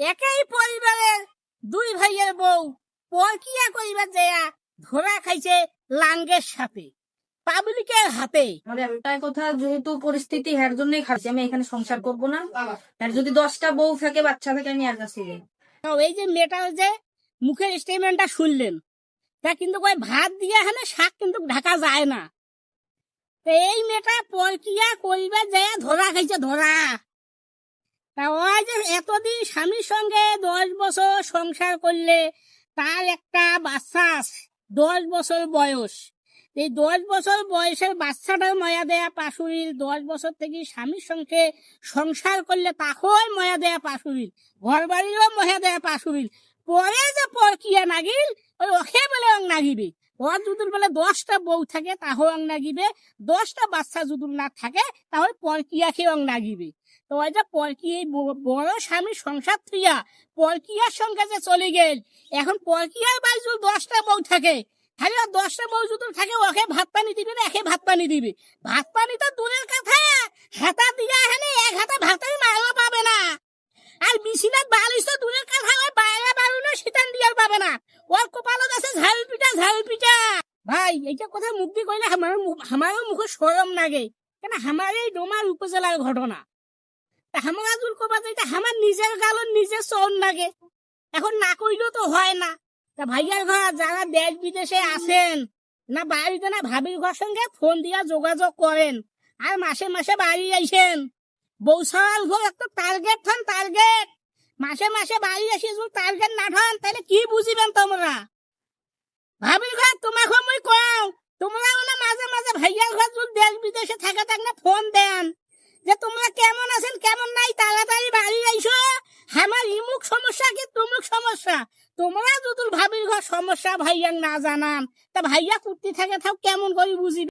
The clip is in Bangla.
একই পরিবারের দুই ভাইয়ের বউ পরকিয়া করিবার যাইয়া ধরা খাইছে লাঙ্গের সাথে, পাবলিকের হাতে। মানে একটাই কথা, যেহেতু পরিস্থিতি এর জন্যই খাচ্ছি, আমি এখানে সংসার করবো না। আর যদি 10টা বউ থাকে, বাচ্চা থাকে, আমি আর কাছে যাই। এই যে মেয়েটার যে মুখের স্টেটমেন্টটা শুনলেন, তা কিন্তু কই ভাত দিয়ে এখানে শাক কিন্তু ঢাকা যায় না। তো এই মেয়েটা পরকিয়া করিবার যাইয়া ধরা খাইছে, ধরা। তা ওই যে এতদিন স্বামীর সঙ্গে 10 বছর সংসার করলে তার একটা বাচ্চা আছে, 10 বছর বয়স। এই 10 বছর বয়সের বাচ্চাটাও ময়া দেয়া পাশুরিল। 10 বছর থেকে স্বামীর সঙ্গে সংসার করলে তাকেও ময়া দেয়া পাশুরিল, ঘর বাড়িরও ময়া দেয়া পাশুরিল। পরে যে পরকিয়া নাগিল, ওই ওকে বলে অং নাগিবে। ওর যদি বলে 10টা বউ থাকে তাহলে অং নাগিবে, 10টা বাচ্চা যদি না থাকে তাহলে পরকিয়া খেয়ে অং নাগিবে। তো ওই যে পরকিয়া বড় স্বামীর সংসার থইয়া পরকিয়ার সঙ্গে যে চলে গেল, এখন পরকিয়ার বাড়ি যদি 10টা বউ থাকে, খালি 10টা বউ যদি থাকে ওকে ভাত পানি দিবে না, একে ভাত পানি দিবে। ভাত পানি তো দূরের কথা, হাতা দিয়া এখানে এক হাতে ভাতের মারও পাবে না। আর বিছিনাত বালিশ তো দূরের কথা, ওই বাইরে বাড়ুনো শীতান দিয়ার পাবে না। ওর কপালত আছে ঝাল পিঠা, ঝাল পিঠা। ভাই এইটা কথা মুখ দিয়ে কইলে আমারও মুখে সরম লাগে, কেন আমার এই ডোমার উপজেলার ঘটনা। আমরা যদি কবা যাইতে আমার নিজের গালন নিজের চোর লাগে, এখন না কইলেও তো হয় না। তা ভাইয়ার ঘর যারা দেশ বিদেশে আছেন, না বাড়িতে না ভাবির ঘর সঙ্গে ফোন দিয়া যোগাযোগ করেন, আর মাসে মাসে বাড়ি আইসেন। বৌসাল ঘর একটা টার্গেট থান, টার্গেট। মাসে মাসে বাড়ি আসি যদি টার্গেট না থান, তাহলে কি বুঝিবেন তোমরা? ভাবির ঘর তোমাকে মই কও, তোমরা না মাঝে মাঝে ভাইয়ার ঘর যদি দেশ বিদেশে থাকে না ফোন দেন যে তোমরা কেমন আছেন কেমন নাই, তাড়াতাড়ি বাড়ি আইসো, আমার ইমুক সমস্যা কি তুমুক সমস্যা। তোমরা যদি ভাবির ঘর সমস্যা ভাইয়া না জানান, তা ভাইয়া কুর্তি থাকে থাও কেমন করে বুঝিবে?